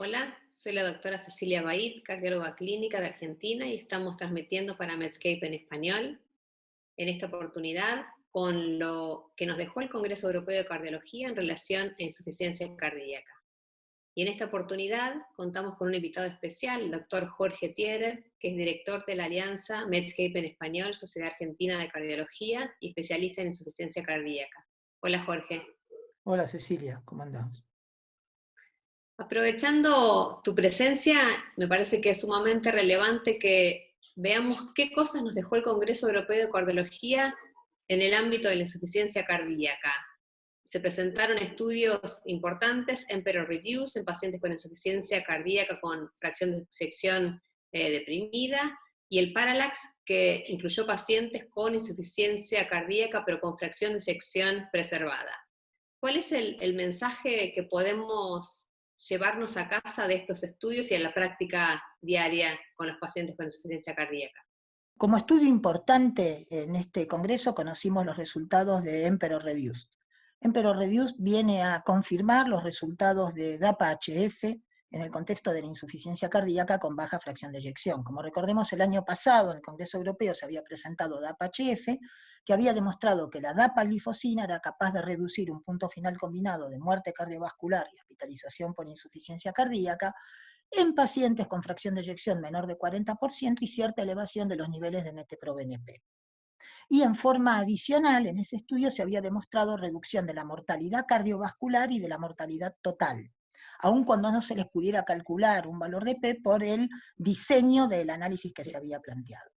Hola, soy la doctora Cecilia Bait, cardióloga clínica de Argentina y estamos transmitiendo para Medscape en español, en esta oportunidad con lo que nos dejó el Congreso Europeo de Cardiología en relación a insuficiencia cardíaca. Y en esta oportunidad contamos con un invitado especial, el doctor Jorge Thierer, que es director de la Alianza Medscape en Español, Sociedad Argentina de Cardiología y especialista en insuficiencia cardíaca. Hola Jorge. Hola Cecilia, ¿cómo andás? Aprovechando tu presencia, me parece que es sumamente relevante que veamos qué cosas nos dejó el Congreso Europeo de Cardiología en el ámbito de la insuficiencia cardíaca. Se presentaron estudios importantes en Reduce en pacientes con insuficiencia cardíaca con fracción de sección deprimida, y el Parallax, que incluyó pacientes con insuficiencia cardíaca pero con fracción de sección preservada. ¿Cuál es el mensaje que podemos llevarnos a casa de estos estudios y a la práctica diaria con los pacientes con insuficiencia cardíaca? Como estudio importante en este congreso conocimos los resultados de Reduce. Reduce viene a confirmar los resultados de DAPA-HF en el contexto de la insuficiencia cardíaca con baja fracción de eyección. Como recordemos, el año pasado en el Congreso Europeo se había presentado DAPA-HF, que había demostrado que la DAPA-glifosina era capaz de reducir un punto final combinado de muerte cardiovascular y hospitalización por insuficiencia cardíaca en pacientes con fracción de eyección menor de 40% y cierta elevación de los niveles de NT-proBNP. Y en forma adicional, en ese estudio se había demostrado reducción de la mortalidad cardiovascular y de la mortalidad total, aun cuando no se les pudiera calcular un valor de P por el diseño del análisis que se había planteado.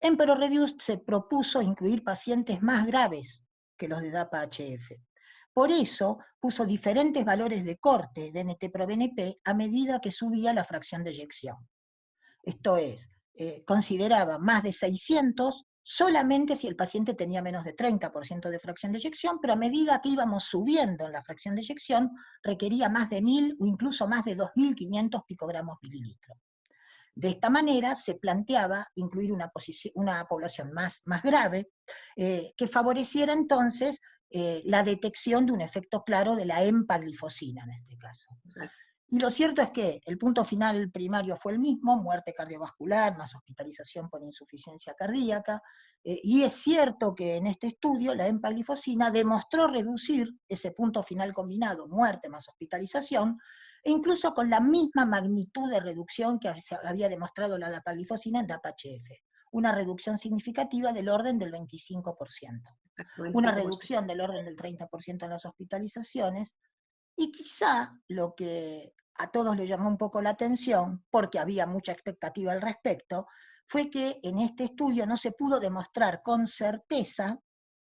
En Reduce se propuso incluir pacientes más graves que los de DAPA-HF. Por eso puso diferentes valores de corte de NT-proBNP a medida que subía la fracción de eyección. Esto es, consideraba más de 600 solamente si el paciente tenía menos de 30% de fracción de eyección, pero a medida que íbamos subiendo en la fracción de eyección, requería más de 1000 o incluso más de 2500 picogramos mililitros. De esta manera se planteaba incluir una población más grave, que favoreciera entonces la detección de un efecto claro de la empaglifosina en este caso. Exacto. Y lo cierto es que el punto final primario fue el mismo, muerte cardiovascular más hospitalización por insuficiencia cardíaca, y es cierto que en este estudio la empaglifosina demostró reducir ese punto final combinado, muerte más hospitalización, e incluso con la misma magnitud de reducción que había demostrado la dapaglifosina en DAPA-HF, una reducción significativa del orden del 25%, una 25%. reducción del orden del 30% en las hospitalizaciones, y quizá lo que a todos les llamó un poco la atención, porque había mucha expectativa al respecto, fue que en este estudio no se pudo demostrar con certeza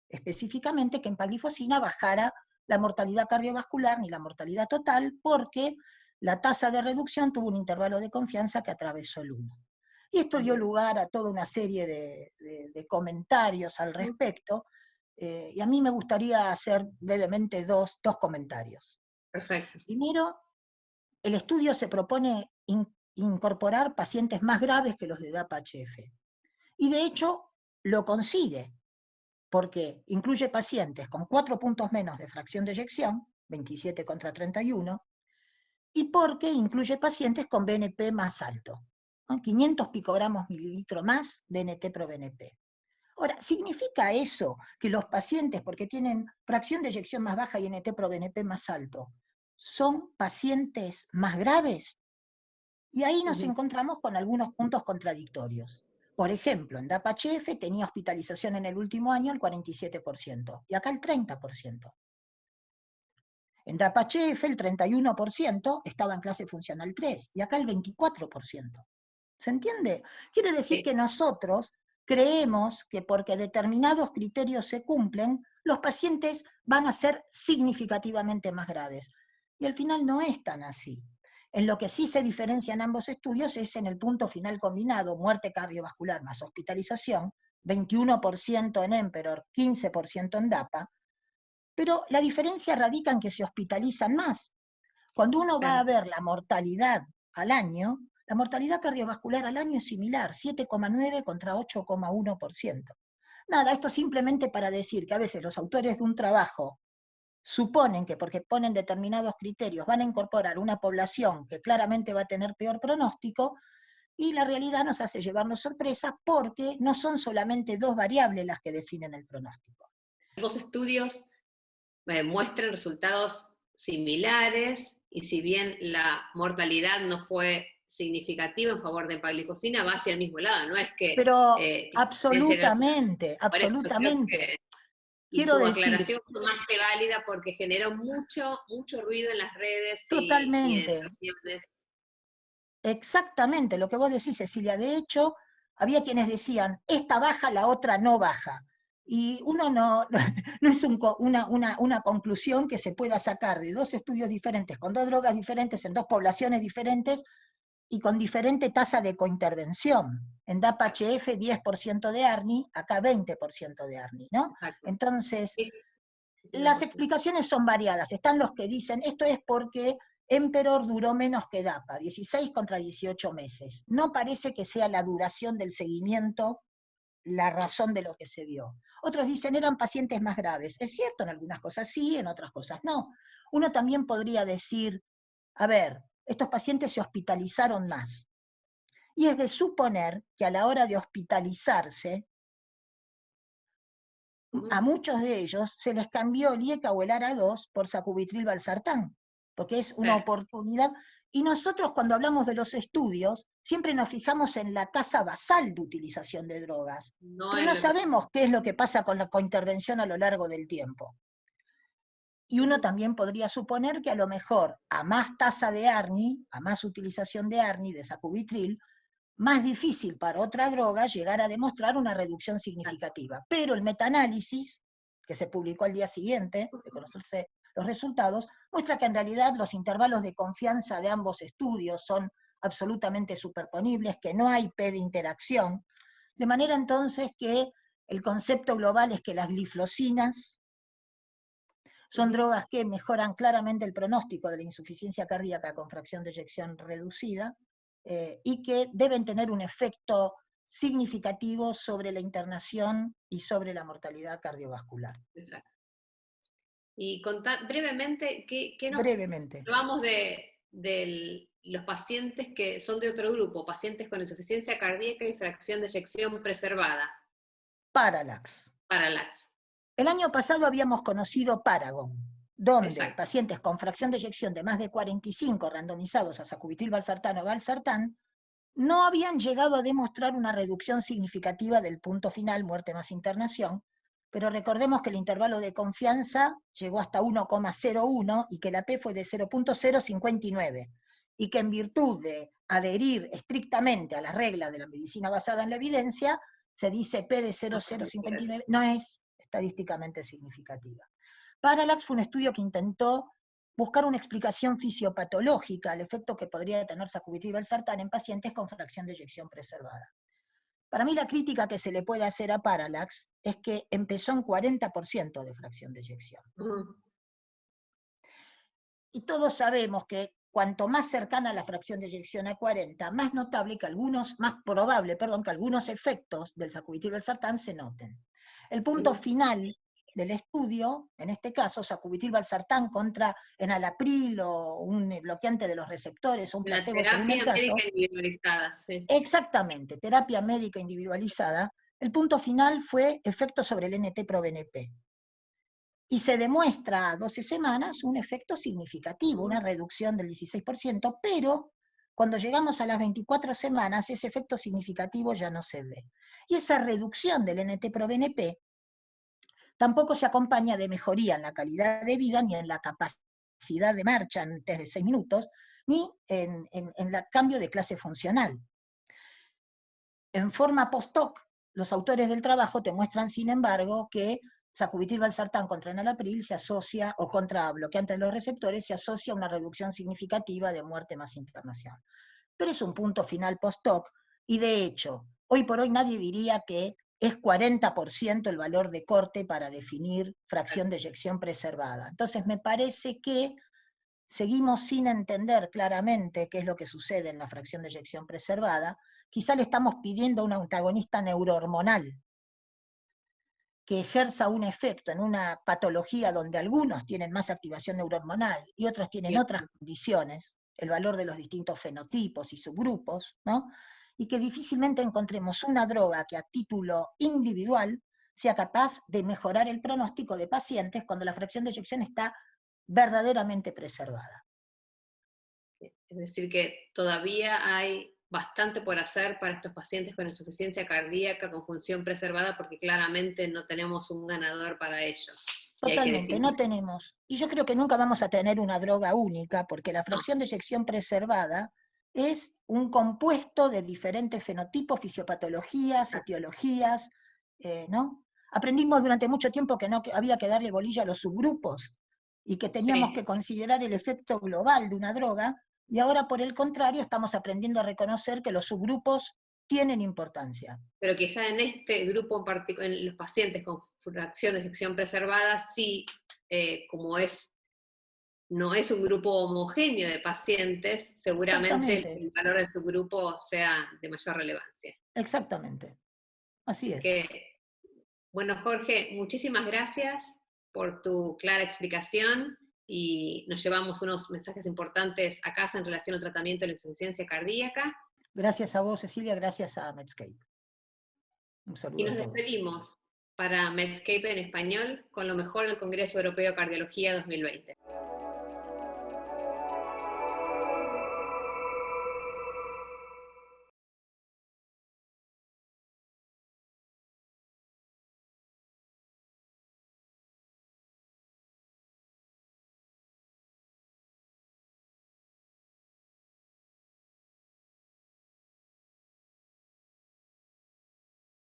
específicamente que empaglifosina bajara la mortalidad cardiovascular ni la mortalidad total, porque la tasa de reducción tuvo un intervalo de confianza que atravesó el 1. Y esto dio lugar a toda una serie de comentarios al respecto, y a mí me gustaría hacer brevemente dos comentarios. Perfecto. Primero, el estudio se propone incorporar pacientes más graves que los de DAPA-HF. Y de hecho lo consigue, porque incluye pacientes con 4 puntos menos de fracción de eyección, 27 contra 31, y porque incluye pacientes con BNP más alto, ¿no? 500 picogramos mililitro más de NT-proBNP. Ahora, ¿significa eso que los pacientes, porque tienen fracción de eyección más baja y NT-proBNP más alto, son pacientes más graves? Y ahí nos encontramos con algunos puntos contradictorios. Por ejemplo, en DAPA-HF tenía hospitalización en el último año el 47%, y acá el 30%. En DAPA-HF el 31% estaba en clase funcional 3, y acá el 24%. ¿Se entiende? Quiere decir que nosotros creemos que porque determinados criterios se cumplen, los pacientes van a ser significativamente más graves. Y al final no es tan así. En lo que sí se diferencian ambos estudios es en el punto final combinado, muerte cardiovascular más hospitalización, 21% en Emperor, 15% en DAPA, pero la diferencia radica en que se hospitalizan más. Cuando uno va a ver la mortalidad al año, la mortalidad cardiovascular al año es similar, 7,9 contra 8,1%. Nada, esto simplemente para decir que a veces los autores de un trabajo suponen que porque ponen determinados criterios van a incorporar una población que claramente va a tener peor pronóstico, y la realidad nos hace llevarnos sorpresa porque no son solamente dos variables las que definen el pronóstico. Dos estudios muestran resultados similares, y si bien la mortalidad no fue significativa en favor de empaglifosina, va hacia el mismo lado, no es que... Pero tendencia absolutamente, por eso creo absolutamente. que, y Quiero tu decir, aclaración fue más que válida porque generó mucho ruido en las redes y en totalmente, reuniones. exactamente lo que vos decís, Cecilia. De hecho, había quienes decían, esta baja, la otra no baja. Y uno no, no es una conclusión que se pueda sacar de dos estudios diferentes, con dos drogas diferentes, en dos poblaciones diferentes, y con diferente tasa de cointervención. En DAPA-HF 10% de ARNI, acá 20% de ARNI, ¿no? Exacto. Entonces, Sí, las 100%. explicaciones son variadas. Están los que dicen, esto es porque Emperor duró menos que DAPA, 16 contra 18 meses. No parece que sea la duración del seguimiento la razón de lo que se vio. Otros dicen, eran pacientes más graves. Es cierto, en algunas cosas sí, en otras cosas no. Uno también podría decir, a ver, estos pacientes se hospitalizaron más. Y es de suponer que a la hora de hospitalizarse, a muchos de ellos se les cambió el IECA o el ARA2 por sacubitril valsartán, porque es una Claro. oportunidad. Y nosotros cuando hablamos de los estudios, siempre nos fijamos en la tasa basal de utilización de drogas, No pero es no lo que... sabemos qué es lo que pasa con la cointervención a lo largo del tiempo. Y uno también podría suponer que a lo mejor a más tasa de ARNI, a más utilización de ARNI, de sacubitril, más difícil para otra droga llegar a demostrar una reducción significativa. Pero el metaanálisis, que se publicó al día siguiente de conocerse los resultados, muestra que en realidad los intervalos de confianza de ambos estudios son absolutamente superponibles, que no hay P de interacción, de manera entonces que el concepto global es que las gliflosinas son drogas que mejoran claramente el pronóstico de la insuficiencia cardíaca con fracción de eyección reducida, y que deben tener un efecto significativo sobre la internación y sobre la mortalidad cardiovascular. Exacto. Y brevemente, ¿qué nos Brevemente. llevamos de los pacientes que son de otro grupo, pacientes con insuficiencia cardíaca y fracción de eyección preservada? Parallax. Parallax. El año pasado habíamos conocido Paragon, donde Exacto. pacientes con fracción de eyección de más de 45 randomizados a sacubitril valsartán o valsartán no habían llegado a demostrar una reducción significativa del punto final, muerte más internación, pero recordemos que el intervalo de confianza llegó hasta 1,01 y que la P fue de 0,059, y que en virtud de adherir estrictamente a las reglas de la medicina basada en la evidencia, se dice P de 0,059 no es estadísticamente significativa. Parallax fue un estudio que intentó buscar una explicación fisiopatológica al efecto que podría tener sacubitril valsartán en pacientes con fracción de eyección preservada. Para mí la crítica que se le puede hacer a Parallax es que empezó en 40% de fracción de eyección. Y todos sabemos que cuanto más cercana la fracción de eyección a 40, más probable que algunos efectos del sacubitril valsartán se noten. El punto final del estudio, en este caso, sacubitril valsartán contra enalapril o un bloqueante de los receptores o un Una placebo según el terapia caso. médica individualizada, sí. Exactamente, terapia médica individualizada. El punto final fue efecto sobre el NT-proBNP. Y se demuestra a 12 semanas un efecto significativo, una reducción del 16%, pero cuando llegamos a las 24 semanas, ese efecto significativo ya no se ve. Y esa reducción del NT-proBNP tampoco se acompaña de mejoría en la calidad de vida, ni en la capacidad de marcha antes de 6 minutos, ni en el cambio de clase funcional. En forma post-hoc, los autores del trabajo te muestran, sin embargo, que sacubitril valsartán contra enalapril se asocia, o contra bloqueantes de los receptores, se asocia a una reducción significativa de muerte más internación. Pero es un punto final post-hoc, y de hecho, hoy por hoy nadie diría que es 40% el valor de corte para definir fracción de eyección preservada. Entonces me parece que seguimos sin entender claramente qué es lo que sucede en la fracción de eyección preservada. Quizá le estamos pidiendo a un antagonista neurohormonal que ejerza un efecto en una patología donde algunos tienen más activación neurohormonal y otros tienen otras condiciones, el valor de los distintos fenotipos y subgrupos, ¿no? Y que difícilmente encontremos una droga que a título individual sea capaz de mejorar el pronóstico de pacientes cuando la fracción de eyección está verdaderamente preservada. Es decir, que todavía hay bastante por hacer para estos pacientes con insuficiencia cardíaca, con función preservada, porque claramente no tenemos un ganador para ellos. Totalmente, no tenemos. Y yo creo que nunca vamos a tener una droga única, porque la No. fracción de eyección preservada es un compuesto de diferentes fenotipos, fisiopatologías, etiologías, ¿no? Aprendimos durante mucho tiempo que no había que darle bolilla a los subgrupos y que teníamos que considerar el efecto global de una droga, y ahora por el contrario estamos aprendiendo a reconocer que los subgrupos tienen importancia. Pero quizá en este grupo en particular, en los pacientes con fracción de eyección preservada, sí, como no es un grupo homogéneo de pacientes, seguramente el valor de su grupo sea de mayor relevancia. Exactamente. Así es. Bueno, Jorge, muchísimas gracias por tu clara explicación y nos llevamos unos mensajes importantes a casa en relación al tratamiento de la insuficiencia cardíaca. Gracias a vos, Cecilia, gracias a Medscape. Un saludo Y nos a todos. despedimos para Medscape en español con lo mejor del Congreso Europeo de Cardiología 2020.